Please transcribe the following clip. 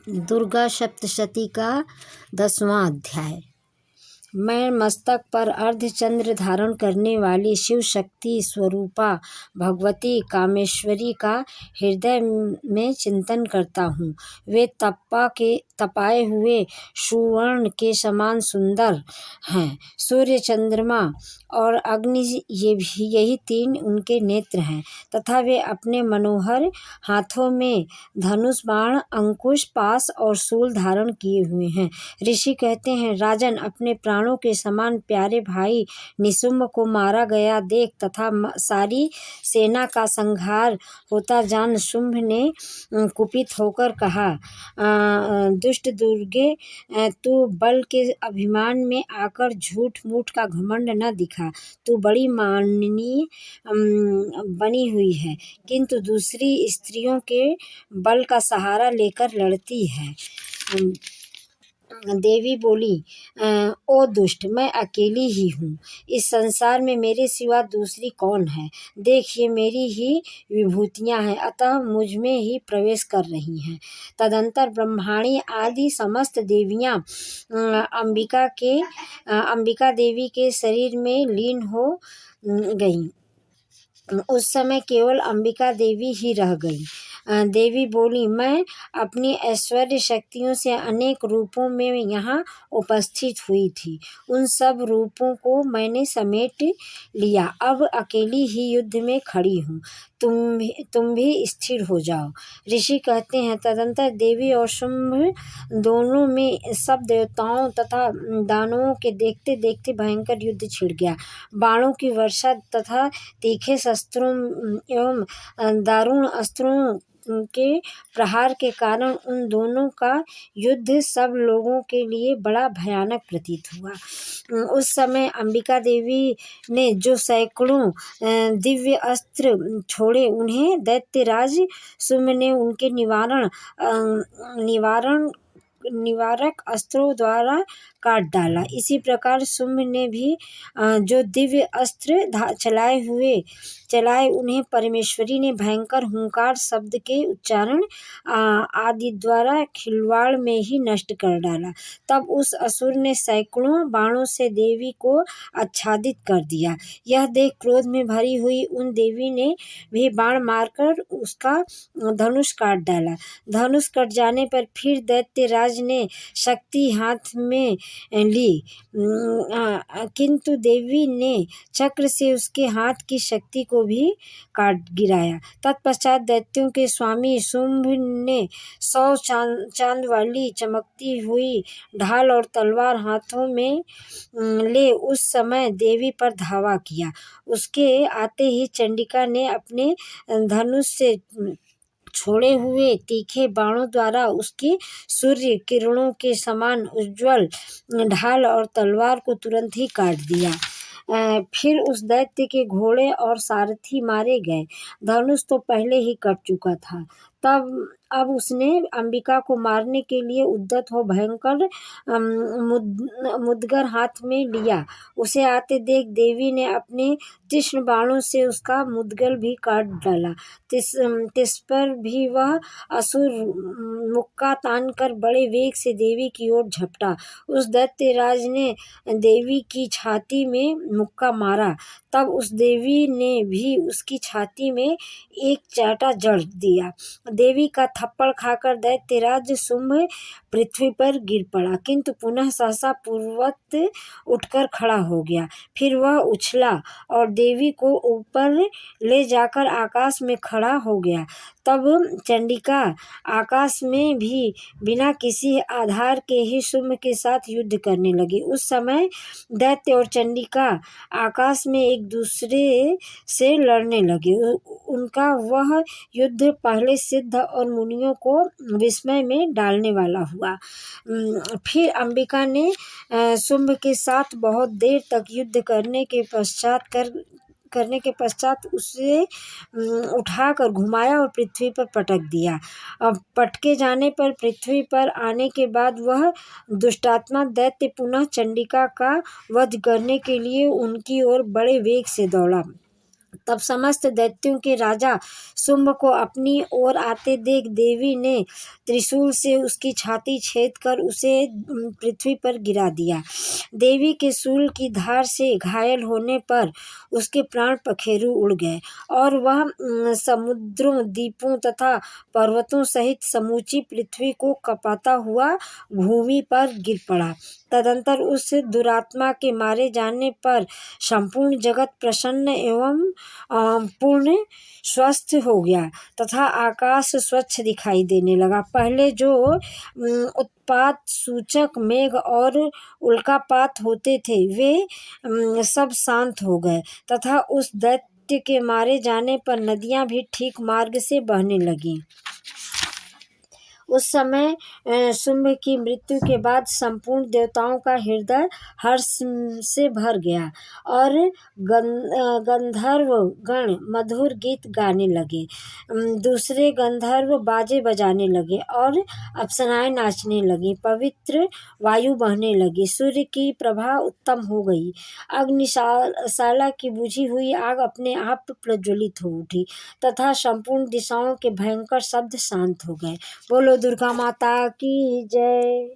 दुर्गा सप्तशती का 10वां अध्याय। मैं मस्तक पर अर्धचंद्र धारण करने वाली शिव शक्ति स्वरूपा भगवती कामेश्वरी का हृदय में चिंतन करता हूँ। वे तपाए हुए सुवर्ण के समान सुंदर हैं। सूर्य, चंद्रमा और अग्नि यही तीन उनके नेत्र हैं तथा वे अपने मनोहर हाथों में धनुष, बाण, अंकुश, पाश और शूल धारण किए हुए हैं। ऋषि कहते हैं, राजन, अपने प्राणों के समान प्यारे भाई निशुंभ को मारा गया देख तथा सारी सेना का संहार होता जान शुंभ ने कुपित होकर कहा, दुष्ट दुर्गे, तू बल के अभिमान में आकर झूठ मूठ का घमंड न दिखा। तू बड़ी माननीय बनी हुई है, किंतु दूसरी स्त्रियों के बल का सहारा लेकर लड़ती है। देवी बोली, ओ दुष्ट, मैं अकेली ही हूँ। इस संसार में मेरे सिवा दूसरी कौन है? देख, ये मेरी ही विभूतियाँ हैं, अतः मुझ में ही प्रवेश कर रही हैं। तदंतर ब्रह्माणी आदि समस्त देवियाँ अंबिका देवी के शरीर में लीन हो गईं। उस समय केवल अंबिका देवी ही रह गई। देवी बोली, मैं अपनी ऐश्वर्य शक्तियों से अनेक रूपों में यहाँ उपस्थित हुई थी। उन सब रूपों को मैंने समेट लिया। अब अकेली ही युद्ध में खड़ी हूँ। तुम भी स्थिर हो जाओ। ऋषि कहते हैं, तदंतर देवी और शुंभ दोनों में सब देवताओं तथा दानवों के देखते देखते भयंकर युद्ध छिड़ गया। बाणों की वर्षा तथा तीखे शस्त्रों एवं दारुण अस्त्रों के प्रहार के कारण उन दोनों का युद्ध सब लोगों के लिए बड़ा भयानक प्रतीत हुआ। उस समय अंबिका देवी ने जो सैकड़ों दिव्य अस्त्र छोड़े, उन्हें दैत्यराज शुंभ ने उनके निवारक अस्त्रों द्वारा काट डाला। इसी प्रकार शुंभ ने भी जो दिव्य अस्त्र चलाए उन्हें परमेश्वरी ने भयंकर हुंकार शब्द के उच्चारण आदि द्वारा खिलवाड़ में ही नष्ट कर डाला। तब उस असुर ने सैकड़ों बाणों से देवी को आच्छादित कर दिया। यह देख क्रोध में भरी हुई उन देवी ने भी बाण मारकर उसका धनुष काट डाला। धनुष कट जाने पर फिर दैत्यराज ने शक्ति हाथ में ली, किंतु देवी ने चक्र से उसके हाथ की शक्ति को भी काट गिराया। तत्पश्चात दैत्यों के स्वामी शुंभ ने 100 चांद वाली चमकती हुई ढाल और तलवार हाथों में ले उस समय देवी पर धावा किया। उसके आते ही चंडिका ने अपने धनुष से छोड़े हुए तीखे बाणों द्वारा उसकी सूर्य किरणों के समान उज्ज्वल ढाल और तलवार को तुरंत ही काट दिया। फिर उस दैत्य के घोड़े और सारथी मारे गए। धनुष तो पहले ही कट चुका था। अब उसने अंबिका को मारने के लिए उद्यत हो भयंकर मुद्गर हाथ में लिया। उसे आते देख देवी ने अपने तीक्ष्ण बाणों से उसका मुद्गल भी काट डाला। तिस पर भी वह असुर मुक्का तान कर बड़े वेग से देवी की ओर झपटा। उस दैत्यराज ने देवी की छाती में मुक्का मारा। तब उस देवी ने भी उसकी छाती में एक चांटा जड़ दिया। देवी का थप्पड़ खाकर दैत्यराज शुंभ पृथ्वी पर गिर पड़ा, किंतु पुनः सहसा पूर्ववत उठकर खड़ा हो गया। फिर वह उछला और देवी को ऊपर ले जाकर आकाश में खड़ा हो गया। तब चंडिका आकाश में भी बिना किसी आधार के ही शुंभ के साथ युद्ध करने लगी। उस समय दैत्य और चंडिका आकाश में एक दूसरे से लड़ने लगे। उनका वह युद्ध पहले सिद्ध और मुनियों को विस्मय में डालने वाला हुआ। फिर अंबिका ने शुंभ के साथ बहुत देर तक युद्ध करने के पश्चात उसे उठाकर घुमाया और पृथ्वी पर पटक दिया। अब पटके जाने पर पृथ्वी पर आने के बाद वह दुष्टात्मा दैत्य पुनः चंडिका का वध करने के लिए उनकी ओर बड़े वेग से दौड़ा। तब समस्त दैत्यों के राजा शुंभ को अपनी ओर आते देख देवी ने त्रिशूल से उसकी छाती छेद कर उसे पृथ्वी पर गिरा दिया। देवी के शूल की धार से घायल होने पर उसके प्राण पखेरु उड़ गए और वह समुद्रों, द्वीपों तथा पर्वतों सहित समूची पृथ्वी को कपाता हुआ भूमि पर गिर पड़ा। तदंतर उस दुरात्मा के मारे जाने पर संपूर्ण जगत प्रसन्न एवं पूर्ण स्वस्थ हो गया तथा आकाश स्वच्छ दिखाई देने लगा। पहले जो उत्पात सूचक मेघ और उल्कापात होते थे वे सब शांत हो गए तथा उस दैत्य के मारे जाने पर नदियां भी ठीक मार्ग से बहने लगीं। उस समय शुंभ की मृत्यु के बाद संपूर्ण देवताओं का हृदय हर्ष से भर गया और गंधर्व गण मधुर गीत गाने लगे। दूसरे गंधर्व बाजे बजाने लगे और अप्सराएं नाचने लगी। पवित्र वायु बहने लगी। सूर्य की प्रभा उत्तम हो गई। अग्निशाला की बुझी हुई आग अपने आप प्रज्वलित हो उठी तथा संपूर्ण दिशाओं के भयंकर शब्द शांत हो गए। बोलो दुर्गा माता की जय।